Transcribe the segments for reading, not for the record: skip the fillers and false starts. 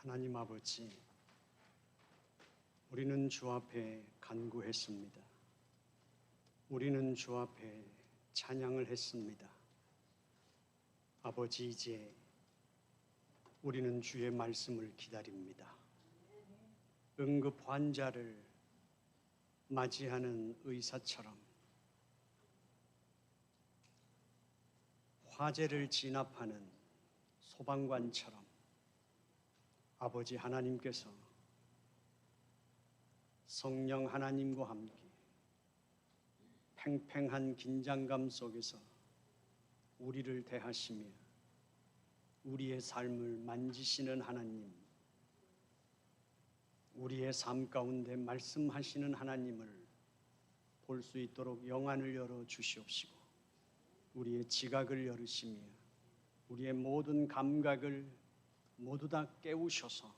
하나님 아버지, 우리는 주 앞에 간구했습니다. 우리는 주 앞에 찬양을 했습니다. 아버지, 이제 우리는 주의 말씀을 기다립니다. 응급 환자를 맞이하는 의사처럼, 화재를 진압하는 소방관처럼 아버지 하나님께서 성령 하나님과 함께 팽팽한 긴장감 속에서 우리를 대하시며 우리의 삶을 만지시는 하나님, 우리의 삶 가운데 말씀하시는 하나님을 볼 수 있도록 영안을 열어 주시옵시고, 우리의 지각을 열으시며 우리의 모든 감각을 모두 다 깨우셔서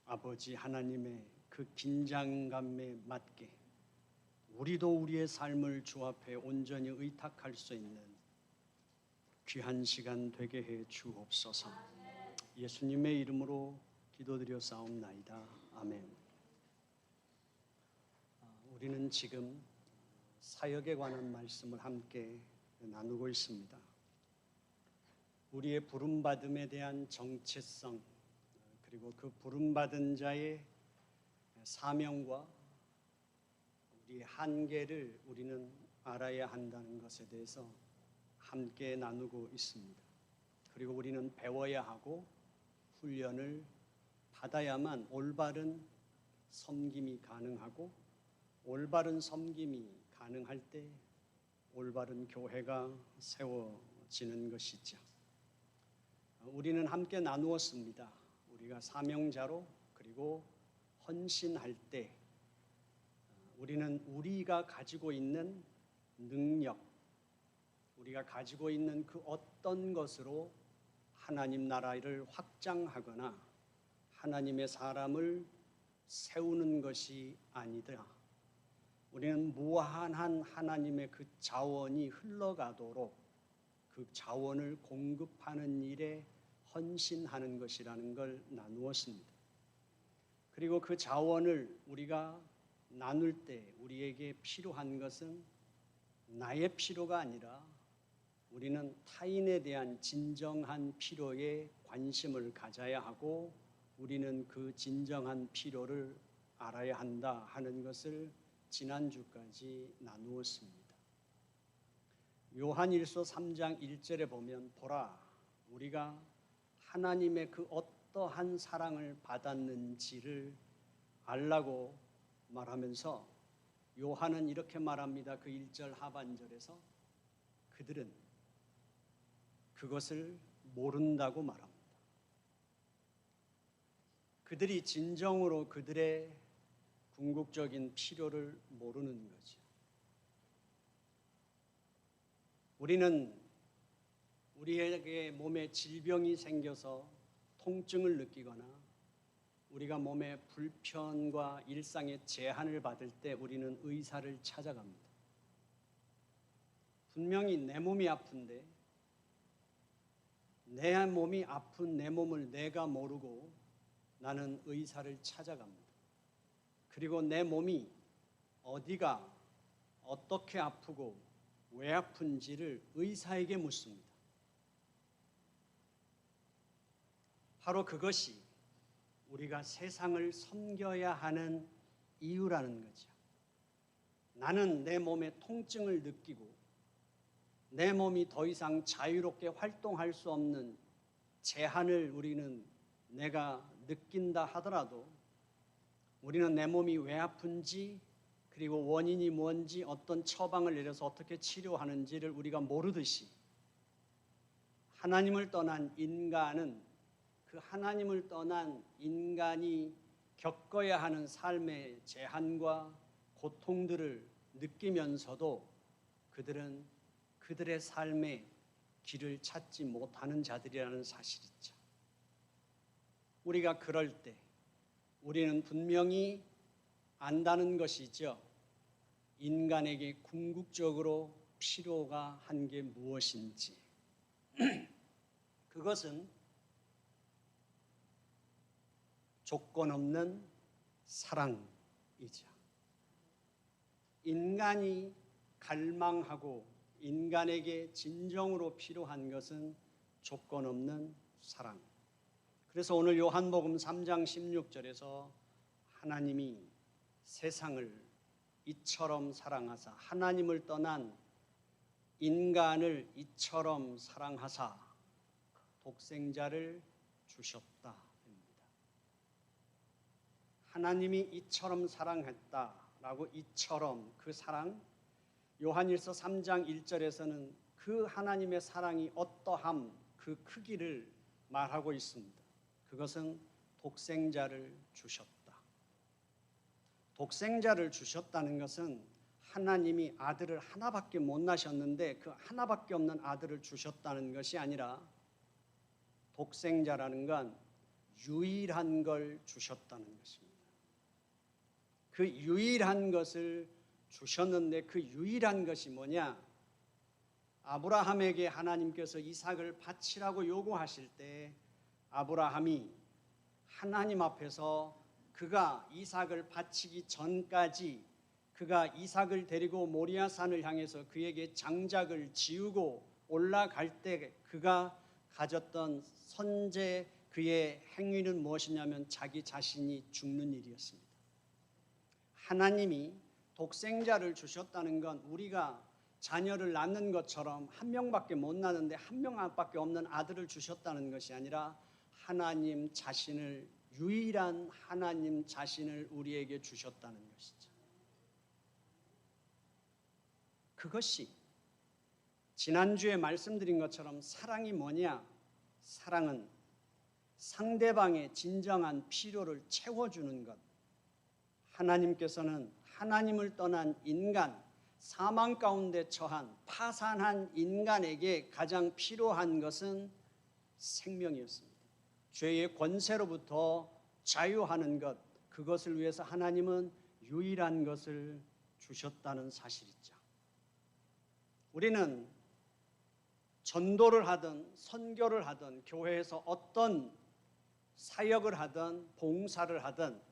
아버지 하나님의 그 긴장감에 맞게 우리도 우리의 삶을 주 앞에 온전히 의탁할 수 있는 귀한 시간 되게 해 주옵소서. 예수님의 이름으로 기도드려 싸움나이다. 아멘. 우리는 지금 사역에 관한 말씀을 함께 나누고 있습니다. 우리의 부름받음에 대한 정체성, 그리고 그 부름받은 자의 사명과 우리의 한계를 우리는 알아야 한다는 것에 대해서 함께 나누고 있습니다. 그리고 우리는 배워야 하고 훈련을 받아야만 올바른 섬김이 가능하고, 올바른 섬김이 가능할 때 올바른 교회가 세워지는 것이죠. 우리는 함께 나누었습니다. 우리가 사명자로 그리고 헌신할 때 우리는 우리가 가지고 있는 능력, 우리가 가지고 있는 그 어떤 것으로 하나님 나라를 확장하거나 하나님의 사람을 세우는 것이 아니다. 우리는 무한한 하나님의 그 자원이 흘러가도록 그 자원을 공급하는 일에 헌신하는 것이라는 걸 나누었습니다. 그리고 그 자원을 우리가 나눌 때 우리에게 필요한 것은 나의 필요가 아니라 우리는 타인에 대한 진정한 필요에 관심을 가져야 하고, 우리는 그 진정한 필요를 알아야 한다 하는 것을 지난주까지 나누었습니다. 요한일서 3장 1절에 보면, 보라, 우리가 하나님의 그 어떠한 사랑을 받았는지를 알라고 말하면서 요한은 이렇게 말합니다. 그 1절 하반절에서 그들은 그것을 모른다고 말합니다. 그들이 진정으로 그들의 궁극적인 필요를 모르는 거죠. 우리는 우리에게 몸에 질병이 생겨서 통증을 느끼거나 우리가 몸에 불편과 일상의 제한을 받을 때 우리는 의사를 찾아갑니다. 분명히 내 몸이 아픈데 내 몸이 아픈 내 몸을 내가 모르고 나는 의사를 찾아갑니다. 그리고 내 몸이 어디가 어떻게 아프고 왜 아픈지를 의사에게 묻습니다. 바로 그것이 우리가 세상을 섬겨야 하는 이유라는 거죠. 나는 내 몸에 통증을 느끼고 내 몸이 더 이상 자유롭게 활동할 수 없는 제한을 우리는 내가 느낀다 하더라도 우리는 내 몸이 왜 아픈지, 그리고 원인이 뭔지, 어떤 처방을 내려서 어떻게 치료하는지를 우리가 모르듯이 하나님을 떠난 인간은 그 하나님을 떠난 인간이 겪어야 하는 삶의 제한과 고통들을 느끼면서도 그들은 그들의 삶의 길을 찾지 못하는 자들이라는 사실이죠. 우리가 그럴 때 우리는 분명히 안다는 것이죠. 인간에게 궁극적으로 필요가 한 게 무엇인지. 그것은 조건 없는 사랑이죠. 인간이 갈망하고 인간에게 진정으로 필요한 것은 조건 없는 사랑. 그래서 오늘 요한복음 3장 16절에서 하나님이 세상을 이처럼 사랑하사 하나님을 떠난 인간을 이처럼 사랑하사 독생자를 주셨다. 하나님이 이처럼 사랑했다라고 이처럼 그 사랑 요한일서 3장 1절에서는 그 하나님의 사랑이 어떠함 그 크기를 말하고 있습니다. 그것은 독생자를 주셨다. 독생자를 주셨다는 것은 하나님이 아들을 하나밖에 못 낳으셨는데 그 하나밖에 없는 아들을 주셨다는 것이 아니라 독생자라는 건 유일한 걸 주셨다는 것입니다. 그 유일한 것을 주셨는데 그 유일한 것이 뭐냐? 아브라함에게 하나님께서 이삭을 바치라고 요구하실 때 아브라함이 하나님 앞에서 그가 이삭을 바치기 전까지 그가 이삭을 데리고 모리아산을 향해서 그에게 장작을 지우고 올라갈 때 그가 가졌던 선제 그의 행위는 무엇이냐면 자기 자신이 죽는 일이었습니다. 하나님이 독생자를 주셨다는 건 우리가 자녀를 낳는 것처럼 한 명밖에 못 낳는데 한 명밖에 없는 아들을 주셨다는 것이 아니라 하나님 자신을 유일한 하나님 자신을 우리에게 주셨다는 것이죠. 그것이 지난주에 말씀드린 것처럼 사랑이 뭐냐? 사랑은 상대방의 진정한 필요를 채워주는 것. 하나님께서는 하나님을 떠난 인간, 사망 가운데 처한 파산한 인간에게 가장 필요한 것은 생명이었습니다. 죄의 권세로부터 자유하는 것, 그것을 위해서 하나님은 유일한 것을 주셨다는 사실이죠. 우리는 전도를 하든 선교를 하든 교회에서 어떤 사역을 하든 봉사를 하든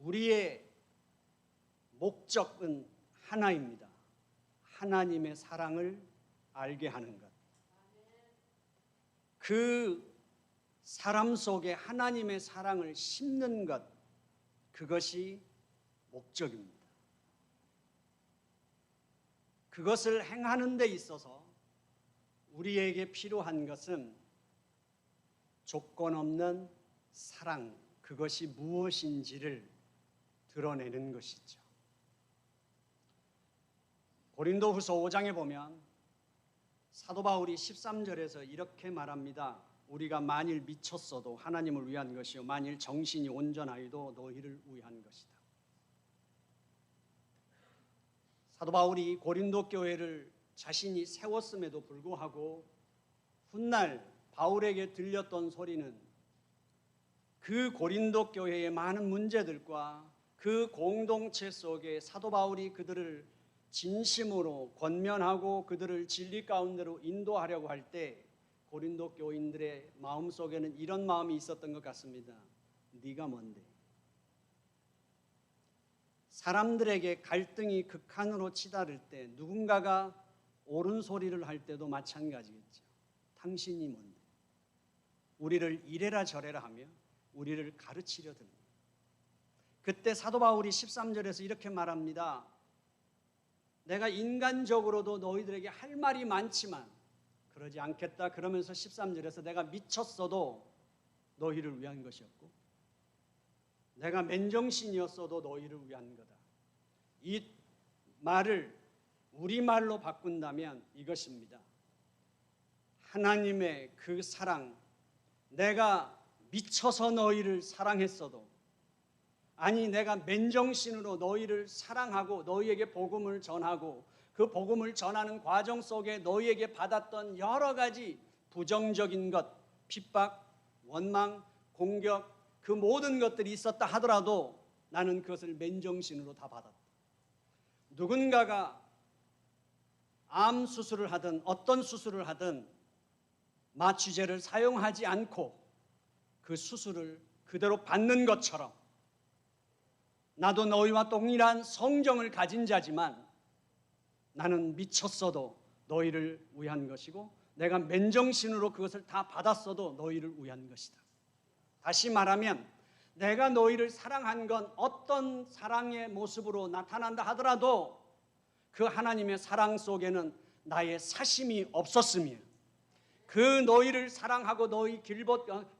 우리의 목적은 하나입니다. 하나님의 사랑을 알게 하는 것. 그 사람 속에 하나님의 사랑을 심는 것, 그것이 목적입니다. 그것을 행하는 데 있어서 우리에게 필요한 것은 조건 없는 사랑, 그것이 무엇인지를 드러내는 것이죠. 고린도후서 5장에 보면 사도 바울이 13절에서 이렇게 말합니다. 우리가 만일 미쳤어도 하나님을 위한 것이요 만일 정신이 온전하여도 너희를 위한 것이다. 사도 바울이 고린도 교회를 자신이 세웠음에도 불구하고 훗날 바울에게 들렸던 소리는 그 고린도 교회의 많은 문제들과 그 공동체 속에 사도 바울이 그들을 진심으로 권면하고 그들을 진리 가운데로 인도하려고 할 때 고린도 교인들의 마음속에는 이런 마음이 있었던 것 같습니다. 네가 뭔데? 사람들에게 갈등이 극한으로 치달을 때 누군가가 옳은 소리를 할 때도 마찬가지겠죠. 당신이 뭔데? 우리를 이래라 저래라 하며 우리를 가르치려 듭니다. 그때 사도 바울이 13절에서 이렇게 말합니다. 내가 인간적으로도 너희들에게 할 말이 많지만 그러지 않겠다. 그러면서 13절에서 내가 미쳤어도 너희를 위한 것이었고 내가 맨정신이었어도 너희를 위한 거다. 이 말을 우리말로 바꾼다면 이것입니다. 하나님의 그 사랑, 내가 미쳐서 너희를 사랑했어도 아니 내가 맨정신으로 너희를 사랑하고 너희에게 복음을 전하고 그 복음을 전하는 과정 속에 너희에게 받았던 여러 가지 부정적인 것, 핍박, 원망, 공격 그 모든 것들이 있었다 하더라도 나는 그것을 맨정신으로 다 받았다. 누군가가 암 수술을 하든 어떤 수술을 하든 마취제를 사용하지 않고 그 수술을 그대로 받는 것처럼 나도 너희와 동일한 성정을 가진 자지만 나는 미쳤어도 너희를 위한 것이고 내가 맨정신으로 그것을 다 받았어도 너희를 위한 것이다. 다시 말하면 내가 너희를 사랑한 건 어떤 사랑의 모습으로 나타난다 하더라도 그 하나님의 사랑 속에는 나의 사심이 없었으며 그 너희를 사랑하고 너희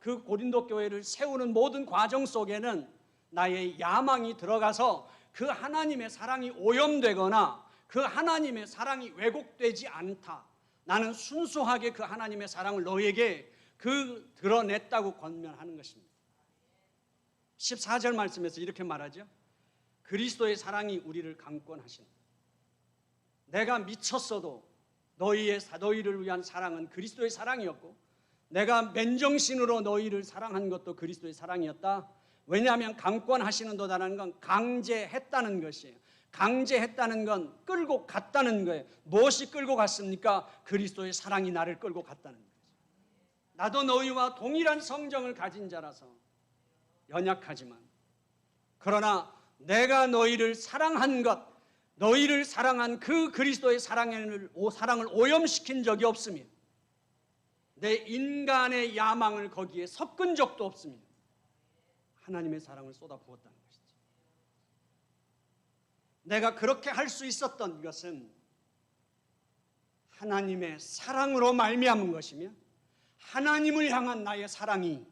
그 고린도 교회를 세우는 모든 과정 속에는 나의 야망이 들어가서 그 하나님의 사랑이 오염되거나 그 하나님의 사랑이 왜곡되지 않다. 나는 순수하게 그 하나님의 사랑을 너희에게 드러냈다고 권면하는 것입니다. 14절 말씀에서 이렇게 말하죠. 그리스도의 사랑이 우리를 강권하신다. 내가 미쳤어도 너희를 위한 사랑은 그리스도의 사랑이었고 내가 맨정신으로 너희를 사랑한 것도 그리스도의 사랑이었다. 왜냐하면 강권하시는도다라는 건 강제했다는 것이에요. 강제했다는 건 끌고 갔다는 거예요. 무엇이 끌고 갔습니까? 그리스도의 사랑이 나를 끌고 갔다는 거죠. 나도 너희와 동일한 성정을 가진 자라서 연약하지만 그러나 내가 너희를 사랑한 것, 너희를 사랑한 그 그리스도의 사랑을 오염시킨 적이 없으며 내 인간의 야망을 거기에 섞은 적도 없으며 하나님의 사랑을 쏟아부었다는 것이죠. 내가 그렇게 할 수 있었던 것은 하나님의 사랑으로 말미암은 것이며 하나님을 향한 나의 사랑이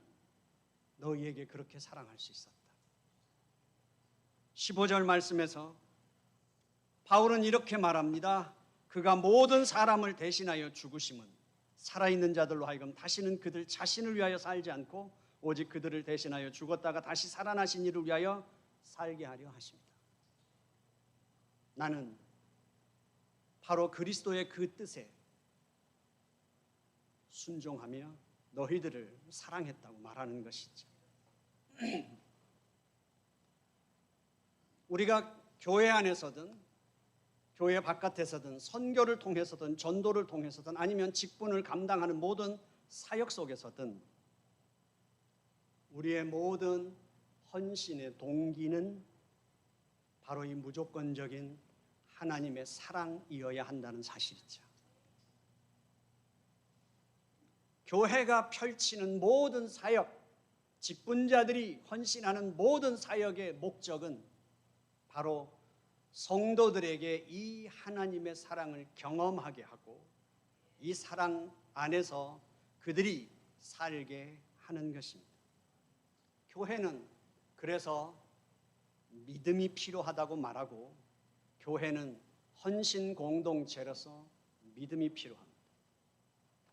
너희에게 그렇게 사랑할 수 있었다. 15절 말씀에서 바울은 이렇게 말합니다. 그가 모든 사람을 대신하여 죽으심은 살아있는 자들로 하여금 다시는 그들 자신을 위하여 살지 않고 오직 그들을 대신하여 죽었다가 다시 살아나신 이를 위하여 살게 하려 하십니다. 나는 바로 그리스도의 그 뜻에 순종하며 너희들을 사랑했다고 말하는 것이죠. 우리가 교회 안에서든 교회 바깥에서든 선교를 통해서든 전도를 통해서든 아니면 직분을 감당하는 모든 사역 속에서든 우리의 모든 헌신의 동기는 바로 이 무조건적인 하나님의 사랑이어야 한다는 사실이죠. 교회가 펼치는 모든 사역, 직분자들이 헌신하는 모든 사역의 목적은 바로 성도들에게 이 하나님의 사랑을 경험하게 하고 이 사랑 안에서 그들이 살게 하는 것입니다. 교회는 그래서 믿음이 필요하다고 말하고 교회는 헌신 공동체로서 믿음이 필요합니다.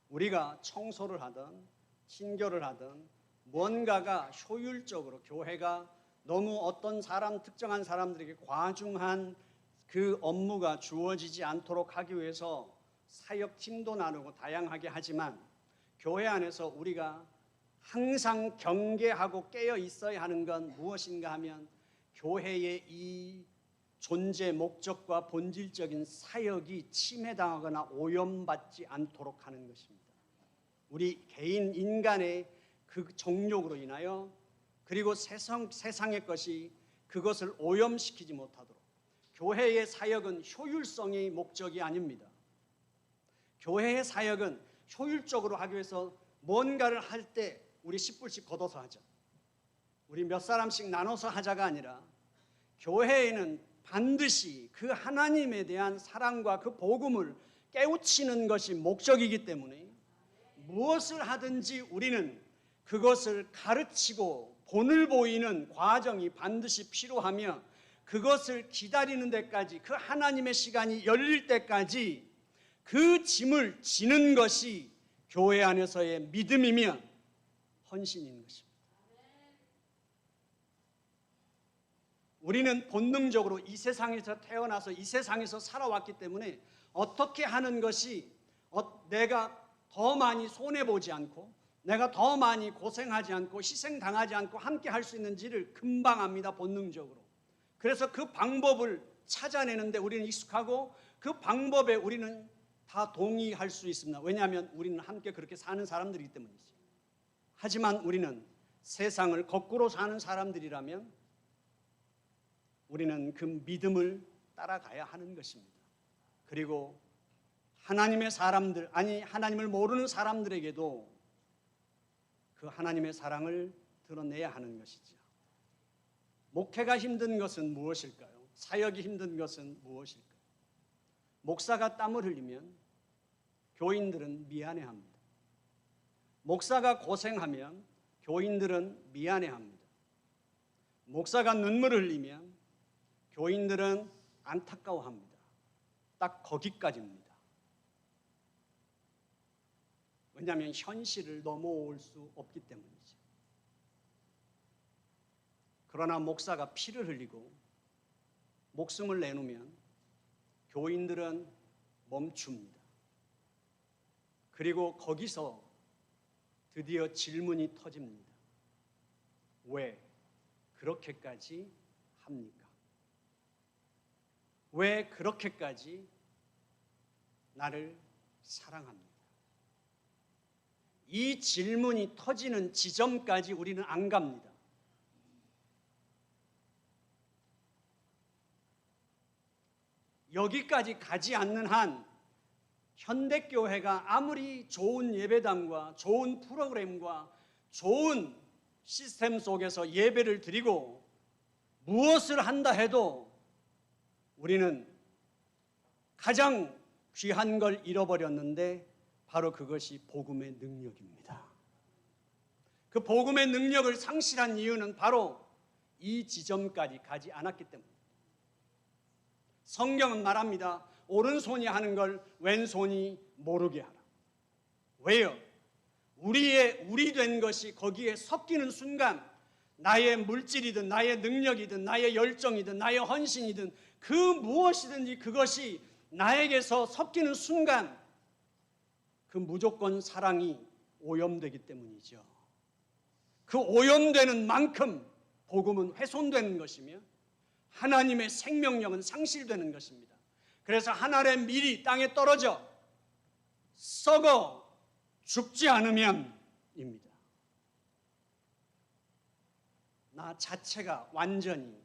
우리가 청소를 하든 신교를 하든 뭔가가 효율적으로 교회가 너무 어떤 특정한 사람들에게 과중한 그 업무가 주어지지 않도록 하기 위해서 사역팀도 나누고 다양하게 하지만 교회 안에서 우리가 항상 경계하고 깨어 있어야 하는 건 무엇인가 하면 교회의 이 존재 목적과 본질적인 사역이 침해당하거나 오염받지 않도록 하는 것입니다. 우리 개인 인간의 그 정욕으로 인하여 그리고 세상의 것이 그것을 오염시키지 못하도록 교회의 사역은 효율성이 목적이 아닙니다. 교회의 사역은 효율적으로 하기 위해서 뭔가를 할 때 우리 10불씩 걷어서 하자. 우리 몇 사람씩 나눠서 하자가 아니라 교회에는 반드시 그 하나님에 대한 사랑과 그 복음을 깨우치는 것이 목적이기 때문에 무엇을 하든지 우리는 그것을 가르치고 본을 보이는 과정이 반드시 필요하며 그것을 기다리는 데까지 그 하나님의 시간이 열릴 때까지 그 짐을 지는 것이 교회 안에서의 믿음이며 헌신인 것입니다. 우리는 본능적으로 이 세상에서 태어나서 이 세상에서 살아왔기 때문에 어떻게 하는 것이 내가 더 많이 손해보지 않고 내가 더 많이 고생하지 않고 희생당하지 않고 함께 할 수 있는지를 금방 압니다. 본능적으로. 그래서 그 방법을 찾아내는데 우리는 익숙하고 그 방법에 우리는 다 동의할 수 있습니다. 왜냐하면 우리는 함께 그렇게 사는 사람들이기 때문이죠. 하지만 우리는 세상을 거꾸로 사는 사람들이라면 우리는 그 믿음을 따라가야 하는 것입니다. 그리고 하나님의 사람들, 아니 하나님을 모르는 사람들에게도 그 하나님의 사랑을 드러내야 하는 것이죠. 목회가 힘든 것은 무엇일까요? 사역이 힘든 것은 무엇일까요? 목사가 땀을 흘리면 교인들은 미안해합니다. 목사가 고생하면 교인들은 미안해합니다. 목사가 눈물을 흘리면 교인들은 안타까워합니다. 딱 거기까지입니다. 왜냐하면 현실을 넘어올 수 없기 때문이죠. 그러나 목사가 피를 흘리고 목숨을 내놓으면 교인들은 멈춥니다. 그리고 거기서 드디어 질문이 터집니다. 왜 그렇게까지 합니까? 왜 그렇게까지 나를 사랑합니까? 이 질문이 터지는 지점까지 우리는 안 갑니다. 여기까지 가지 않는 한 현대교회가 아무리 좋은 예배당과 좋은 프로그램과 좋은 시스템 속에서 예배를 드리고 무엇을 한다 해도 우리는 가장 귀한 걸 잃어버렸는데 바로 그것이 복음의 능력입니다. 그 복음의 능력을 상실한 이유는 바로 이 지점까지 가지 않았기 때문입니다. 성경은 말합니다. 오른손이 하는 걸 왼손이 모르게 하라. 왜요? 우리 된 것이 거기에 섞이는 순간 나의 물질이든 나의 능력이든 나의 열정이든 나의 헌신이든 그 무엇이든지 그것이 나에게서 섞이는 순간 그 무조건 사랑이 오염되기 때문이죠. 그 오염되는 만큼 복음은 훼손되는 것이며 하나님의 생명력은 상실되는 것입니다. 그래서 하늘의 밀이 땅에 떨어져 썩어 죽지 않으면입니다. 나 자체가 완전히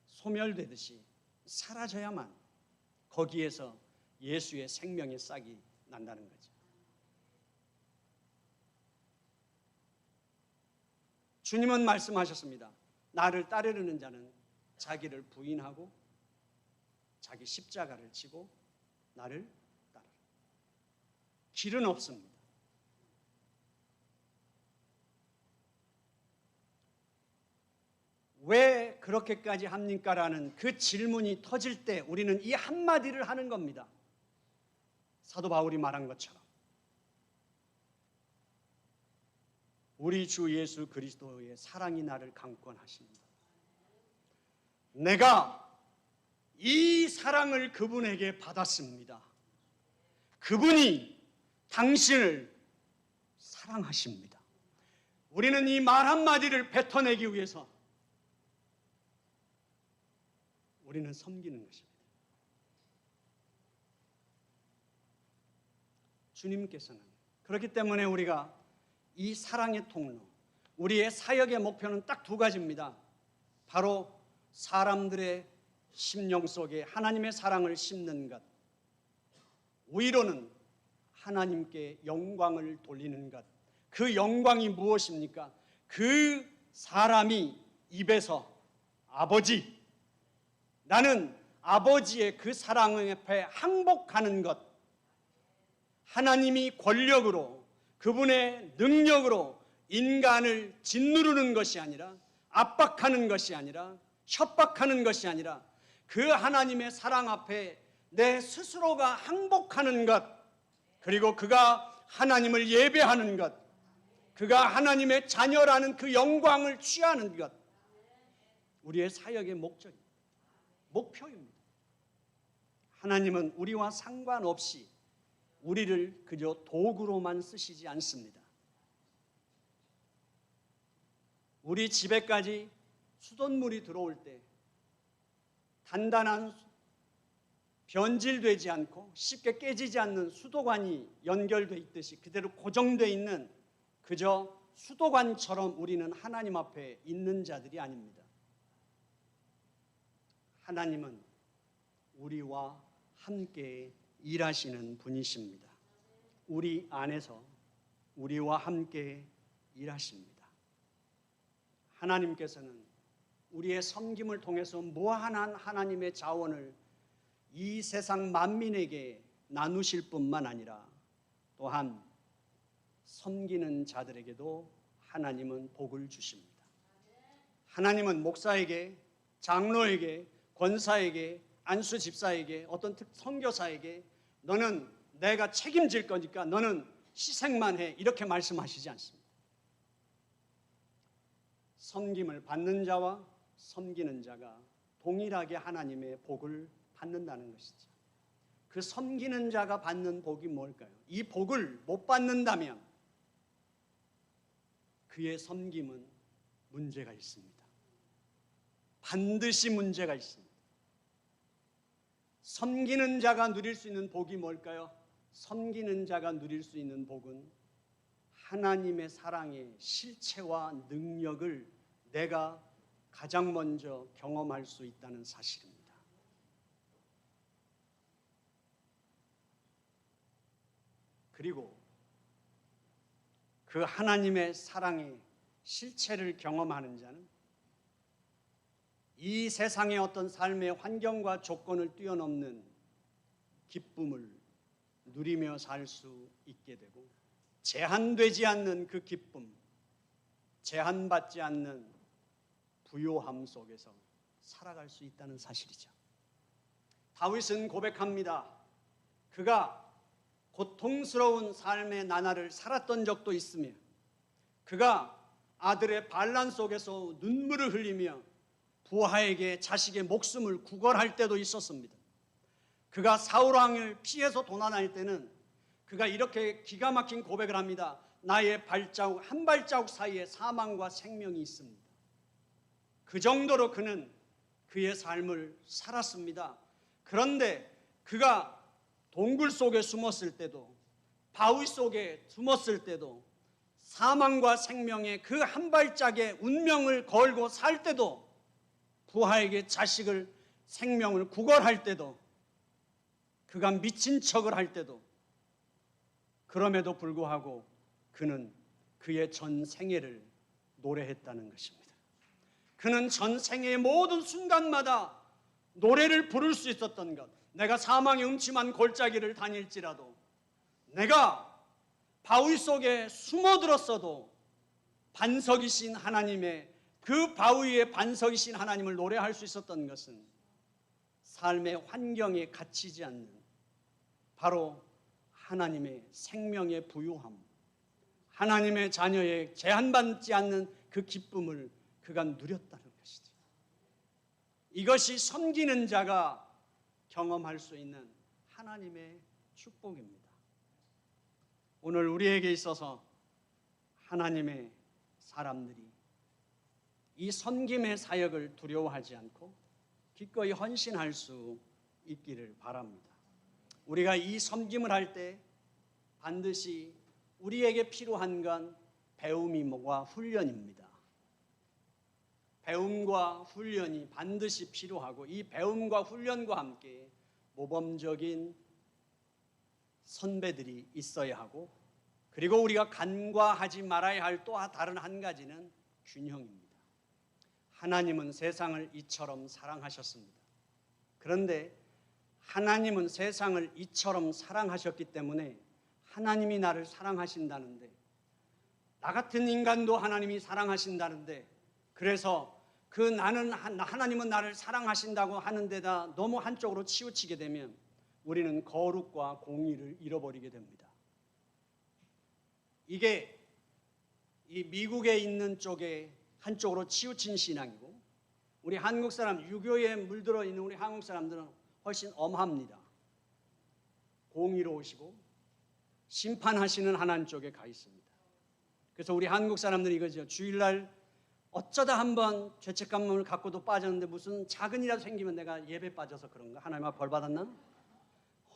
소멸되듯이 사라져야만 거기에서 예수의 생명의 싹이 난다는 거죠. 주님은 말씀하셨습니다. 나를 따르는 자는 자기를 부인하고 자기 십자가를 지고 나를 따르라. 길은 없습니다. 왜 그렇게까지 합니까라는 그 질문이 터질 때 우리는 이 한마디를 하는 겁니다. 사도 바울이 말한 것처럼 우리 주 예수 그리스도의 사랑이 나를 강권하십니다. 내가 이 사랑을 그분에게 받았습니다. 그분이 당신을 사랑하십니다. 우리는 이 말 한마디를 뱉어내기 위해서 우리는 섬기는 것입니다. 주님께서는 그렇기 때문에 우리가 이 사랑의 통로, 우리의 사역의 목표는 딱 두 가지입니다. 바로 사람들의 심령 속에 하나님의 사랑을 심는 것, 위로는 하나님께 영광을 돌리는 것. 그 영광이 무엇입니까? 그 사람이 입에서 아버지, 나는 아버지의 그 사랑 앞에 항복하는 것, 하나님이 권력으로 그분의 능력으로 인간을 짓누르는 것이 아니라 압박하는 것이 아니라 협박하는 것이 아니라 그 하나님의 사랑 앞에 내 스스로가 항복하는 것, 그리고 그가 하나님을 예배하는 것, 그가 하나님의 자녀라는 그 영광을 취하는 것, 우리의 사역의 목표입니다. 하나님은 우리와 상관없이 우리를 그저 도구로만 쓰시지 않습니다. 우리 집에까지 수돗물이 들어올 때 단단한 변질되지 않고 쉽게 깨지지 않는 수도관이 연결되어 있듯이 그대로 고정되어 있는 그저 수도관처럼 우리는 하나님 앞에 있는 자들이 아닙니다. 하나님은 우리와 함께 일하시는 분이십니다. 우리 안에서 우리와 함께 일하십니다. 하나님께서는 우리의 섬김을 통해서 무한한 하나님의 자원을 이 세상 만민에게 나누실 뿐만 아니라 또한 섬기는 자들에게도 하나님은 복을 주십니다. 하나님은 목사에게, 장로에게, 권사에게, 안수 집사에게, 어떤 선교사에게 너는 내가 책임질 거니까 너는 희생만 해, 이렇게 말씀하시지 않습니다. 섬김을 받는 자와 섬기는 자가 동일하게 하나님의 복을 받는다는 것이죠. 그 섬기는 자가 받는 복이 뭘까요? 이 복을 못 받는다면 그의 섬김은 문제가 있습니다. 반드시 문제가 있습니다. 섬기는 자가 누릴 수 있는 복이 뭘까요? 섬기는 자가 누릴 수 있는 복은 하나님의 사랑의 실체와 능력을 내가 가장 먼저 경험할 수 있다는 사실입니다. 그리고 그 하나님의 사랑의 실체를 경험하는 자는 이 세상의 어떤 삶의 환경과 조건을 뛰어넘는 기쁨을 누리며 살 수 있게 되고, 제한되지 않는 그 기쁨, 제한받지 않는 부요함 속에서 살아갈 수 있다는 사실이죠. 다윗은 고백합니다. 그가 고통스러운 삶의 나날을 살았던 적도 있으며, 그가 아들의 반란 속에서 눈물을 흘리며 부하에게 자식의 목숨을 구걸할 때도 있었습니다. 그가 사울 왕을 피해서 도난할 때는 그가 이렇게 기가 막힌 고백을 합니다. 나의 발자국 한 발자국 사이에 사망과 생명이 있습니다. 그 정도로 그는 그의 삶을 살았습니다. 그런데 그가 동굴 속에 숨었을 때도, 바위 속에 숨었을 때도, 사망과 생명의 그 한 발짝의 운명을 걸고 살 때도, 부하에게 자식을 생명을 구걸할 때도, 그가 미친 척을 할 때도, 그럼에도 불구하고 그는 그의 전 생애를 노래했다는 것입니다. 그는 전 생애의 모든 순간마다 노래를 부를 수 있었던 것, 내가 사망의 음침한 골짜기를 다닐지라도, 내가 바위 속에 숨어들었어도 반석이신 하나님의, 그 바위의 반석이신 하나님을 노래할 수 있었던 것은 삶의 환경에 갇히지 않는 바로 하나님의 생명의 부요함, 하나님의 자녀의 제한받지 않는 그 기쁨을 그가 누렸다는 것이죠. 이것이 섬기는 자가 경험할 수 있는 하나님의 축복입니다. 오늘 우리에게 있어서 하나님의 사람들이 이 섬김의 사역을 두려워하지 않고 기꺼이 헌신할 수 있기를 바랍니다. 우리가 이 섬김을 할 때 반드시 우리에게 필요한 건 배움과 훈련입니다. 배움과 훈련이 반드시 필요하고, 이 배움과 훈련과 함께 모범적인 선배들이 있어야 하고, 그리고 우리가 간과하지 말아야 할 또 다른 한 가지는 균형입니다. 하나님은 세상을 이처럼 사랑하셨습니다. 그런데 하나님은 세상을 이처럼 사랑하셨기 때문에 하나님이 나를 사랑하신다는데, 나 같은 인간도 하나님이 사랑하신다는데, 그래서 하나님은 나를 사랑하신다고 하는 데다 너무 한쪽으로 치우치게 되면 우리는 거룩과 공의를 잃어버리게 됩니다. 이게 이 미국에 있는 쪽에 한쪽으로 치우친 신앙이고, 우리 한국 사람, 유교에 물들어 있는 우리 한국 사람들은 훨씬 엄합니다. 공의로우시고 심판하시는 하나님 쪽에 가 있습니다. 그래서 우리 한국 사람들이 이거죠. 주일날 어쩌다 한번 죄책감을 갖고도 빠졌는데 무슨 작은 일이라도 생기면 내가 예배 빠져서 그런가? 하나님 앞에 벌 받았나?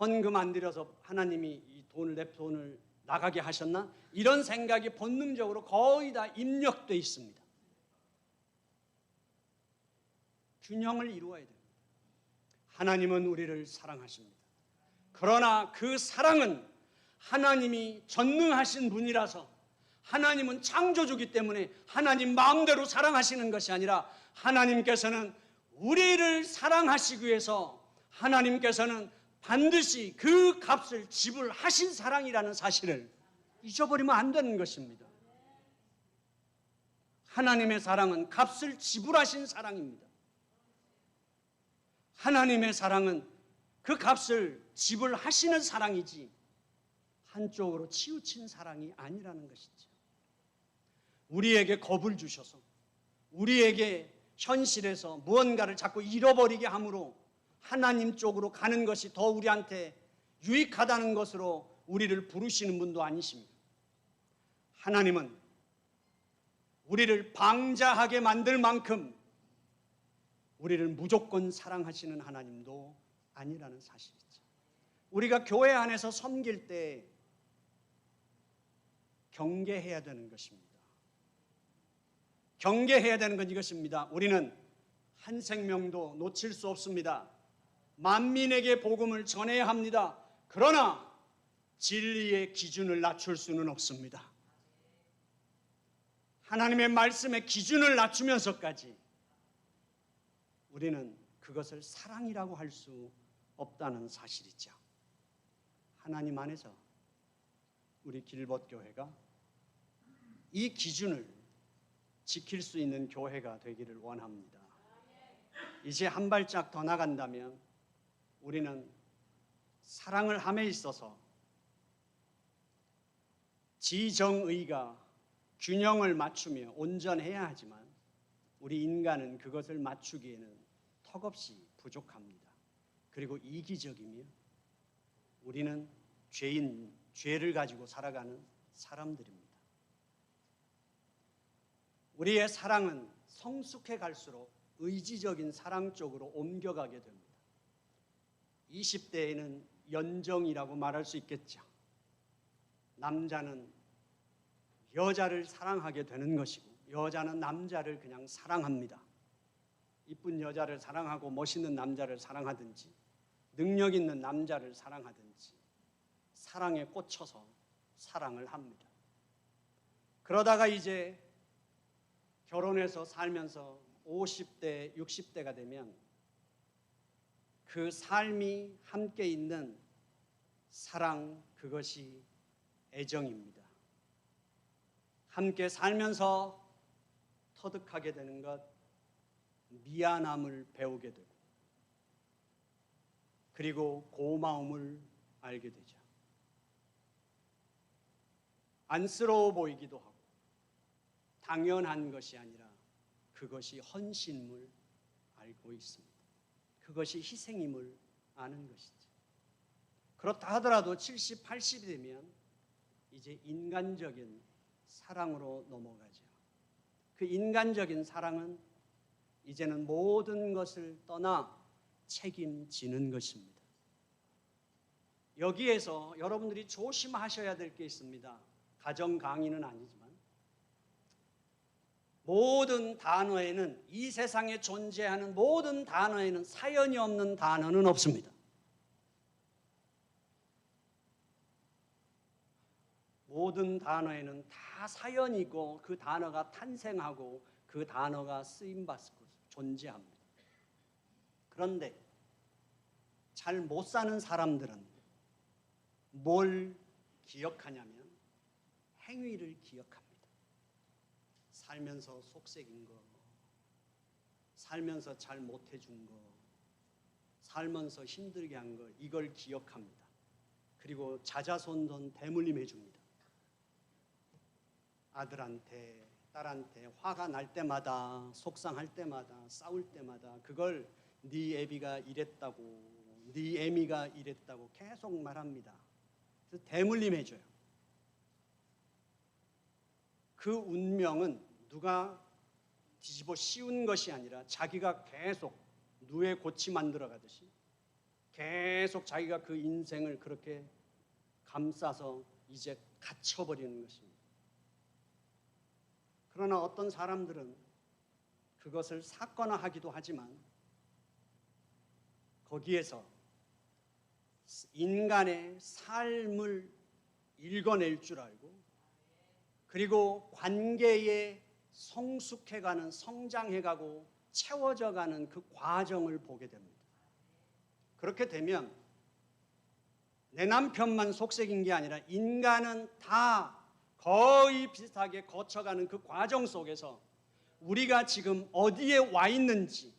헌금 안 드려서 하나님이 이 돈을, 내 돈을 나가게 하셨나? 이런 생각이 본능적으로 거의 다 입력되어 있습니다. 균형을 이루어야 됩니다. 하나님은 우리를 사랑하십니다. 그러나 그 사랑은 하나님이 전능하신 분이라서, 하나님은 창조주기 때문에 하나님 마음대로 사랑하시는 것이 아니라, 하나님께서는 우리를 사랑하시기 위해서 하나님께서는 반드시 그 값을 지불하신 사랑이라는 사실을 잊어버리면 안 되는 것입니다. 하나님의 사랑은 값을 지불하신 사랑입니다. 하나님의 사랑은 그 값을 지불하시는 사랑이지 한쪽으로 치우친 사랑이 아니라는 것이죠. 우리에게 겁을 주셔서 우리에게 현실에서 무언가를 자꾸 잃어버리게 함으로 하나님 쪽으로 가는 것이 더 우리한테 유익하다는 것으로 우리를 부르시는 분도 아니십니다. 하나님은 우리를 방자하게 만들 만큼 우리를 무조건 사랑하시는 하나님도 아니라는 사실이죠. 우리가 교회 안에서 섬길 때 경계해야 되는 것입니다. 경계해야 되는 건 이것입니다. 우리는 한 생명도 놓칠 수 없습니다. 만민에게 복음을 전해야 합니다. 그러나 진리의 기준을 낮출 수는 없습니다. 하나님의 말씀의 기준을 낮추면서까지 우리는 그것을 사랑이라고 할 수 없다는 사실이죠. 하나님 안에서 우리 길벗교회가 이 기준을 지킬 수 있는 교회가 되기를 원합니다. 이제 한 발짝 더 나간다면 우리는 사랑을 함에 있어서 지정의가 균형을 맞추며 온전해야 하지만 우리 인간은 그것을 맞추기에는 턱없이 부족합니다. 그리고 이기적이며 우리는 죄를 가지고 살아가는 사람들입니다. 우리의 사랑은 성숙해 갈수록 의지적인 사랑 쪽으로 옮겨가게 됩니다. 20대에는 연정이라고 말할 수 있겠죠. 남자는 여자를 사랑하게 되는 것이고 여자는 남자를 그냥 사랑합니다. 이쁜 여자를 사랑하고 멋있는 남자를 사랑하든지 능력 있는 남자를 사랑하든지 사랑에 꽂혀서 사랑을 합니다. 그러다가 이제 결혼해서 살면서 50대, 60대가 되면 그 삶이 함께 있는 사랑, 그것이 애정입니다. 함께 살면서 터득하게 되는 것, 미안함을 배우게 되고 그리고 고마움을 알게 되죠. 안쓰러워 보이기도 하고 당연한 것이 아니라 그것이 헌신임을 알고 있습니다. 그것이 희생임을 아는 것이죠. 그렇다 하더라도 70, 80이 되면 이제 인간적인 사랑으로 넘어가죠. 그 인간적인 사랑은 이제는 모든 것을 떠나 책임지는 것입니다. 여기에서 여러분들이 조심하셔야 될 게 있습니다. 가정 강의는 아니지만 모든 단어에는, 이 세상에 존재하는 모든 단어에는 사연이 없는 단어는 없습니다. 모든 단어에는 다 사연이고 그 단어가 탄생하고 그 단어가 쓰임받고 존재합니다. 그런데 잘 못 사는 사람들은 뭘 기억하냐면 행위를 기억합니다. 살면서 속색인 거, 살면서 잘 못해준 거, 살면서 힘들게 한 거, 이걸 기억합니다. 그리고 자자손손 대물림 해줍니다. 아들한테, 딸한테 화가 날 때마다, 속상할 때마다, 싸울 때마다 그걸 네 애비가 이랬다고, 네 애미가 이랬다고 계속 말합니다. 그래서 대물림 해줘요. 그 운명은 누가 뒤집어 씌운 것이 아니라 자기가 계속 누에 고치 만들어 가듯이 계속 자기가 그 인생을 그렇게 감싸서 이제 갇혀버리는 것입니다. 그러나 어떤 사람들은 그것을 사건화하기도 하지만 거기에서 인간의 삶을 읽어낼 줄 알고 그리고 관계에 성숙해가는, 성장해가고 채워져가는 그 과정을 보게 됩니다. 그렇게 되면 내 남편만 속색인 게 아니라 인간은 다 거의 비슷하게 거쳐가는 그 과정 속에서 우리가 지금 어디에 와 있는지,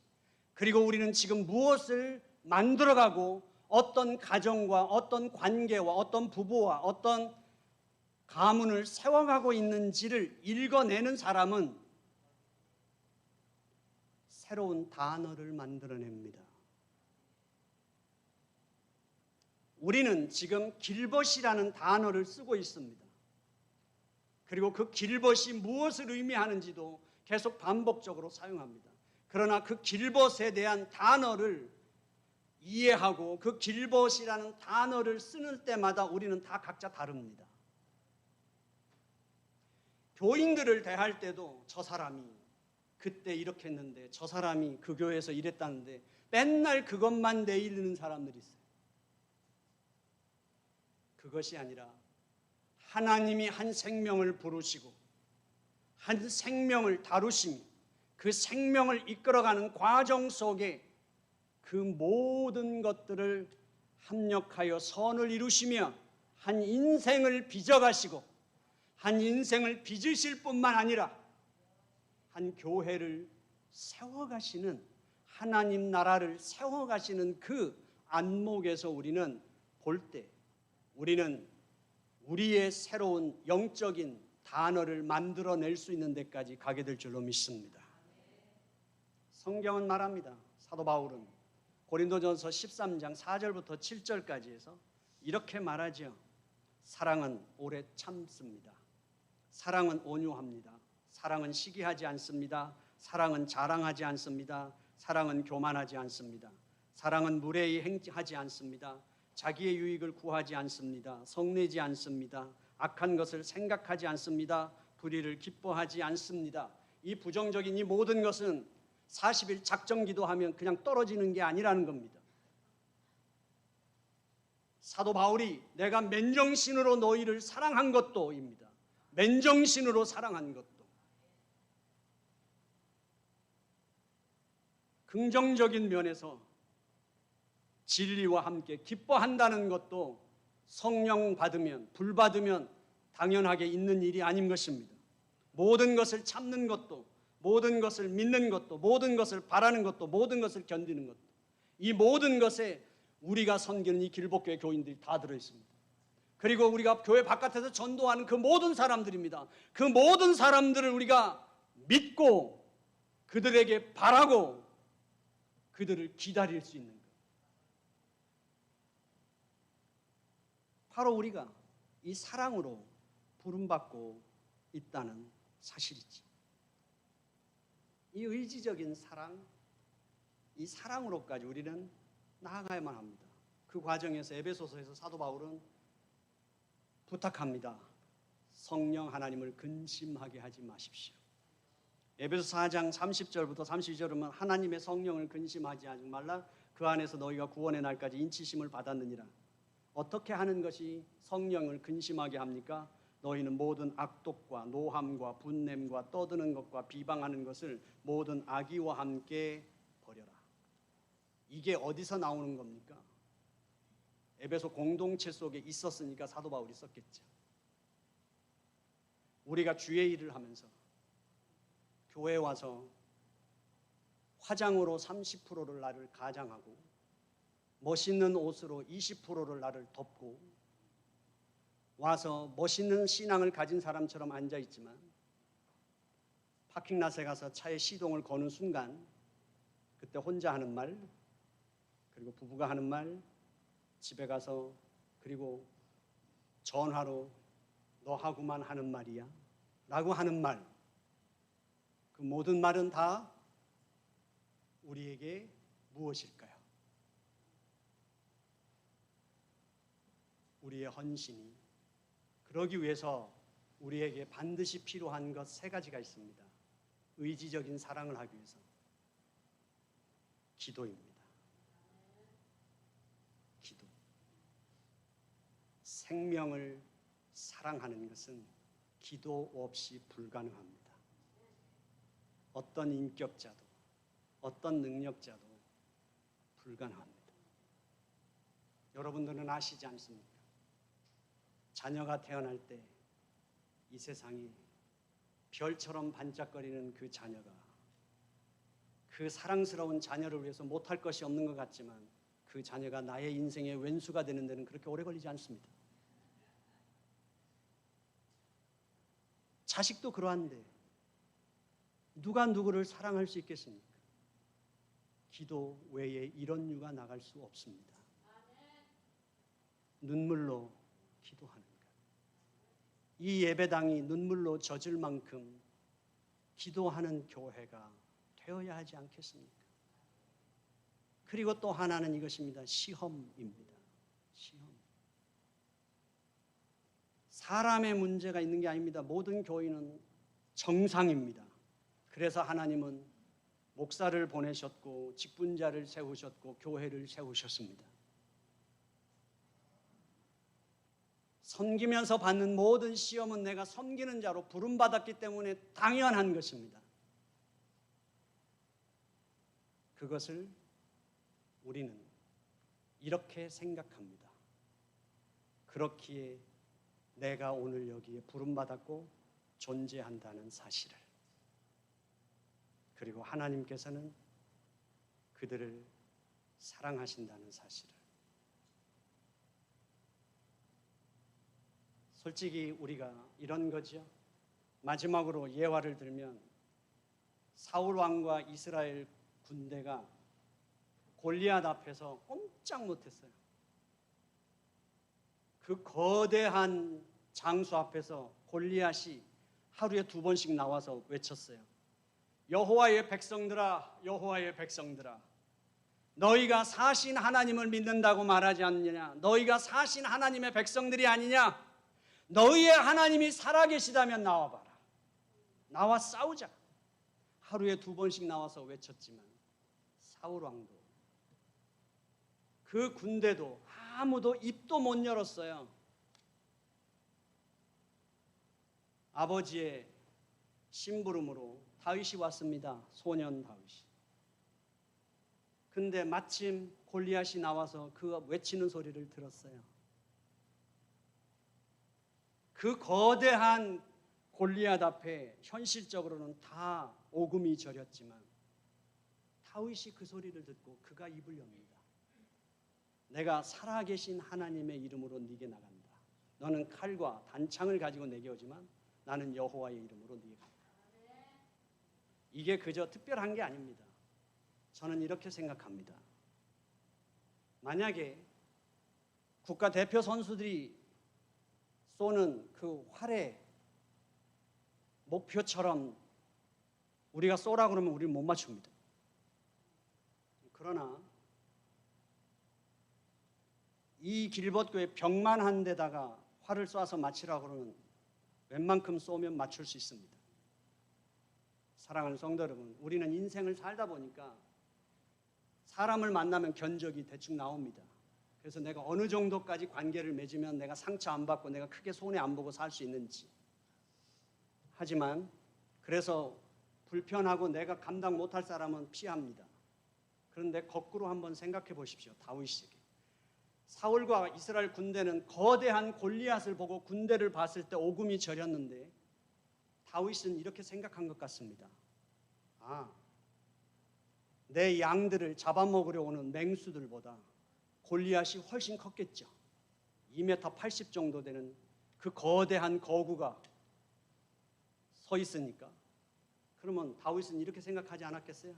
그리고 우리는 지금 무엇을 만들어가고 어떤 가정과 어떤 관계와 어떤 부부와 어떤 가문을 세워가고 있는지를 읽어내는 사람은 새로운 단어를 만들어냅니다. 우리는 지금 길벗이라는 단어를 쓰고 있습니다. 그리고 그 길벗이 무엇을 의미하는지도 계속 반복적으로 사용합니다. 그러나 그 길벗에 대한 단어를 이해하고 그 길벗이라는 단어를 쓰는 때마다 우리는 다 각자 다릅니다. 교인들을 대할 때도 저 사람이 그때 이렇게 했는데 저 사람이 그 교회에서 이랬다는데 맨날 그것만 내리는 사람들이 있어요. 그것이 아니라 하나님이 한 생명을 부르시고 한 생명을 다루시며 그 생명을 이끌어가는 과정 속에 그 모든 것들을 합력하여 선을 이루시며 한 인생을 빚어가시고 한 인생을 빚으실 뿐만 아니라 한 교회를 세워가시는, 하나님 나라를 세워가시는 그 안목에서 우리는 볼 때 우리는 우리의 새로운 영적인 단어를 만들어낼 수 있는 데까지 가게 될 줄로 믿습니다. 성경은 말합니다. 사도 바울은 고린도전서 13장 4절부터 7절까지 해서 이렇게 말하죠. 사랑은 오래 참습니다. 사랑은 온유합니다. 사랑은 시기하지 않습니다. 사랑은 자랑하지 않습니다. 사랑은 교만하지 않습니다. 사랑은 무례히 행하지 않습니다. 자기의 유익을 구하지 않습니다. 성내지 않습니다. 악한 것을 생각하지 않습니다. 불의를 기뻐하지 않습니다. 이 부정적인 이 모든 것은 40일 작정 기도하면 그냥 떨어지는 게 아니라는 겁니다. 사도 바울이 내가 맨정신으로 너희를 사랑한 것도입니다. 맨정신으로 사랑한 것도. 긍정적인 면에서 진리와 함께 기뻐한다는 것도 성령 받으면, 불 받으면 당연하게 있는 일이 아닌 것입니다. 모든 것을 참는 것도, 모든 것을 믿는 것도, 모든 것을 바라는 것도, 모든 것을 견디는 것도, 이 모든 것에 우리가 섬기는 이 길복교회 교인들이 다 들어있습니다. 그리고 우리가 교회 바깥에서 전도하는 그 모든 사람들입니다. 그 모든 사람들을 우리가 믿고 그들에게 바라고 그들을 기다릴 수 있는 것. 바로 우리가 이 사랑으로 부름받고 있다는 사실이지. 이 의지적인 사랑, 이 사랑으로까지 우리는 나아가야만 합니다. 그 과정에서 에베소서에서 사도 바울은 부탁합니다. 성령 하나님을 근심하게 하지 마십시오. 에베소 4장 30절부터 32절은 하나님의 성령을 근심하지 말라. 그 안에서 너희가 구원의 날까지 인치심을 받았느니라. 어떻게 하는 것이 성령을 근심하게 합니까? 너희는 모든 악독과 노함과 분냄과 떠드는 것과 비방하는 것을 모든 악의와 함께 버려라. 이게 어디서 나오는 겁니까? 에베소 공동체 속에 있었으니까 사도 바울이 썼겠죠. 우리가 주의 일을 하면서 교회에 와서 화장으로 30%를 나를 가장하고 멋있는 옷으로 20%를 나를 덮고 와서 멋있는 신앙을 가진 사람처럼 앉아있지만 파킹랏에 가서 차에 시동을 거는 순간 그때 혼자 하는 말, 그리고 부부가 하는 말, 집에 가서 그리고 전화로 너하고만 하는 말이야 라고 하는 말, 그 모든 말은 다 우리에게 무엇일까요? 우리의 헌신이 그러기 위해서 우리에게 반드시 필요한 것 세 가지가 있습니다. 의지적인 사랑을 하기 위해서 기도입니다. 기도. 생명을 사랑하는 것은 기도 없이 불가능합니다. 어떤 인격자도 어떤 능력자도 불가능합니다. 여러분들은 아시지 않습니까? 자녀가 태어날 때 이 세상에 별처럼 반짝거리는 그 자녀가 그 사랑스러운 자녀를 위해서 못할 것이 없는 것 같지만 그 자녀가 나의 인생의 왼수가 되는 데는 그렇게 오래 걸리지 않습니다. 자식도 그러한데 누가 누구를 사랑할 수 있겠습니까? 기도 외에 이런 유가 나갈 수 없습니다. 눈물로 기도하는 것. 이 예배당이 눈물로 젖을 만큼 기도하는 교회가 되어야 하지 않겠습니까? 그리고 또 하나는 이것입니다. 시험입니다. 시험. 사람의 문제가 있는 게 아닙니다. 모든 교인은 정상입니다. 그래서 하나님은 목사를 보내셨고 직분자를 세우셨고 교회를 세우셨습니다. 섬기면서 받는 모든 시험은 내가 섬기는 자로 부름받았기 때문에 당연한 것입니다. 그것을 우리는 이렇게 생각합니다. 그렇기에 내가 오늘 여기에 부름받았고 존재한다는 사실을, 그리고 하나님께서는 그들을 사랑하신다는 사실을. 솔직히 우리가 이런 거죠. 마지막으로 예화를 들면 사울 왕과 이스라엘 군대가 골리앗 앞에서 꼼짝 못했어요. 그 거대한 장수 앞에서 골리앗이 하루에 2번씩 나와서 외쳤어요. 여호와의 백성들아, 여호와의 백성들아, 너희가 사신 하나님을 믿는다고 말하지 않느냐? 너희가 사신 하나님의 백성들이 아니냐? 너희의 하나님이 살아계시다면 나와봐라. 나와 싸우자. 하루에 2번씩 나와서 외쳤지만 사울 왕도 그 군대도 아무도 입도 못 열었어요. 아버지의 심부름으로 다윗이 왔습니다. 소년 다윗이. 근데 마침 골리앗이 나와서 그 외치는 소리를 들었어요. 그 거대한 골리앗 앞에 현실적으로는 다 오금이 저렸지만 다윗이 그 소리를 듣고 그가 입을 엽니다. 내가 살아계신 하나님의 이름으로 네게 나간다. 너는 칼과 단창을 가지고 내게 오지만 나는 여호와의 이름으로 네게 간다. 이게 그저 특별한 게 아닙니다. 저는 이렇게 생각합니다. 만약에 국가대표 선수들이 쏘는 그 활의 목표처럼 우리가 쏘라 그러면 우리는 못 맞춥니다. 그러나 이 길벗교의 벽만 한 데다가 활을 쏴서 맞추라 그러면 웬만큼 쏘면 맞출 수 있습니다. 사랑하는 성도 여러분, 우리는 인생을 살다 보니까 사람을 만나면 견적이 대충 나옵니다. 그래서 내가 어느 정도까지 관계를 맺으면 내가 상처 안 받고 내가 크게 손해 안 보고 살 수 있는지. 하지만 그래서 불편하고 내가 감당 못할 사람은 피합니다. 그런데 거꾸로 한번 생각해 보십시오. 다윗에게. 사울과 이스라엘 군대는 거대한 골리앗을 보고 군대를 봤을 때 오금이 저렸는데 다윗은 이렇게 생각한 것 같습니다. 내 양들을 잡아먹으려 오는 맹수들보다 골리앗이 훨씬 컸겠죠. 2m 80 정도 되는 그 거대한 거구가 서 있으니까. 그러면 다윗은 이렇게 생각하지 않았겠어요?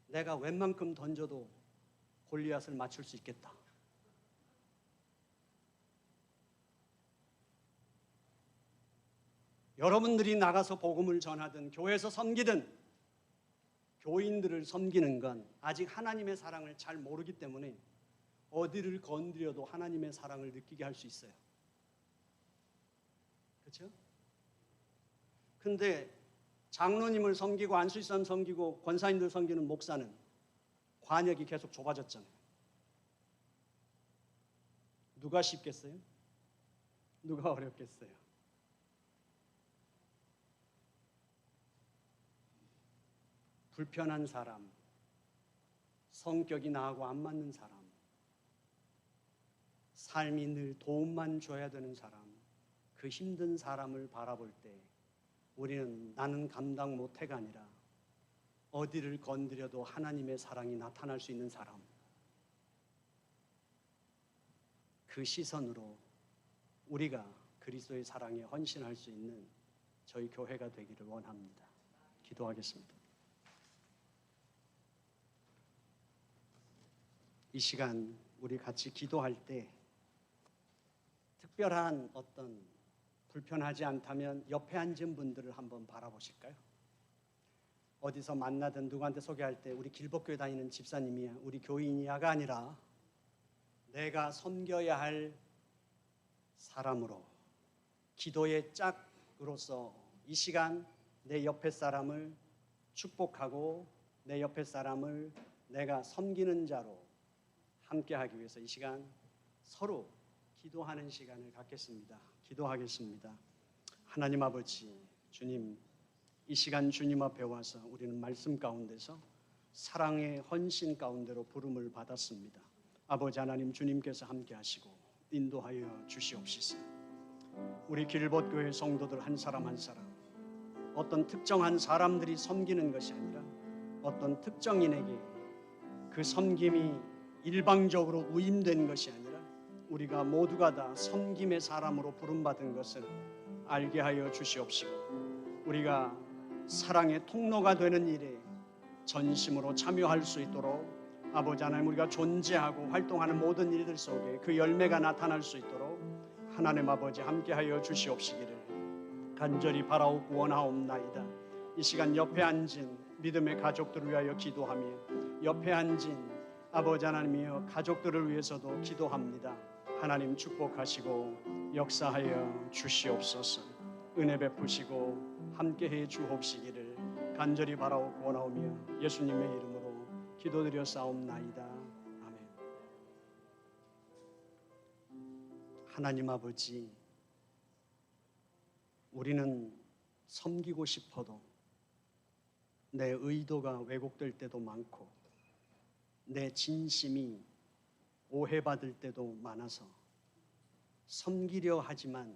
내가 웬만큼 던져도 골리앗을 맞출 수 있겠다. 여러분들이 나가서 복음을 전하든 교회에서 섬기든 교인들을 섬기는 건 아직 하나님의 사랑을 잘 모르기 때문에 어디를 건드려도 하나님의 사랑을 느끼게 할 수 있어요. 그렇죠? 근데 장로님을 섬기고 안수이사님 섬기고 권사님들 섬기는 목사는 관역이 계속 좁아졌잖아요. 누가 쉽겠어요? 누가 어렵겠어요? 불편한 사람, 성격이 나하고 안 맞는 사람, 삶이 늘 도움만 줘야 되는 사람, 그 힘든 사람을 바라볼 때 우리는 나는 감당 못해가 아니라 어디를 건드려도 하나님의 사랑이 나타날 수 있는 사람, 그 시선으로 우리가 그리스도의 사랑에 헌신할 수 있는 저희 교회가 되기를 원합니다. 기도하겠습니다. 이 시간 우리 같이 기도할 때 특별한 어떤 불편하지 않다면 옆에 앉은 분들을 한번 바라보실까요? 어디서 만나든 누구한테 소개할 때 우리 길복교회 다니는 집사님이야, 우리 교인이야가 아니라 내가 섬겨야 할 사람으로, 기도의 짝으로서 이 시간 내 옆에 사람을 축복하고 내 옆에 사람을 내가 섬기는 자로 함께하기 위해서 이 시간 서로 기도하는 시간을 갖겠습니다. 기도하겠습니다. 하나님 아버지, 주님, 이 시간 주님 앞에 와서 우리는 말씀 가운데서 사랑의 헌신 가운데로 부름을 받았습니다. 아버지 하나님, 주님께서 함께 하시고 인도하여 주시옵시서. 우리 길봇교회 성도들 한 사람 한 사람, 어떤 특정한 사람들이 섬기는 것이 아니라 어떤 특정인에게 그 섬김이 일방적으로 우임된 것이 아니라 우리가 모두가 다 섬김의 사람으로 부름받은 것을 알게 하여 주시옵시고, 우리가 사랑의 통로가 되는 일에 전심으로 참여할 수 있도록 아버지 하나님, 우리가 존재하고 활동하는 모든 일들 속에 그 열매가 나타날 수 있도록 하나님 아버지 함께하여 주시옵시기를 간절히 바라옵고 원하옵나이다. 이 시간 옆에 앉은 믿음의 가족들을 위하여 기도하며 옆에 앉은 아버지 하나님이여 가족들을 위해서도 기도합니다. 하나님 축복하시고 역사하여 주시옵소서. 은혜 베푸시고 함께해 주옵시기를 간절히 바라옵고 원하오며 예수님의 이름으로 기도드려 싸움나이다. 아멘. 하나님 아버지, 우리는 섬기고 싶어도 내 의도가 왜곡될 때도 많고 내 진심이 오해받을 때도 많아서 섬기려 하지만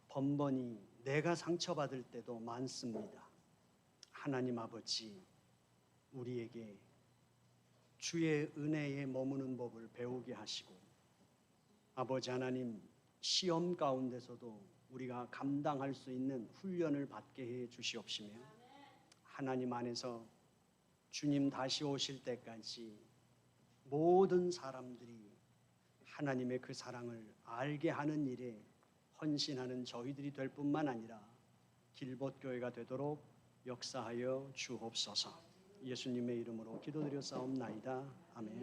번번이 내가 상처받을 때도 많습니다. 하나님 아버지, 우리에게 주의 은혜에 머무는 법을 배우게 하시고 아버지 하나님, 시험 가운데서도 우리가 감당할 수 있는 훈련을 받게 해 주시옵시며 하나님 안에서 주님 다시 오실 때까지 모든 사람들이 하나님의 그 사랑을 알게 하는 일에 헌신하는 저희들이 될 뿐만 아니라 길봇교회가 되도록 역사하여 주옵소서. 예수님의 이름으로 기도드려 싸움나이다. 아멘.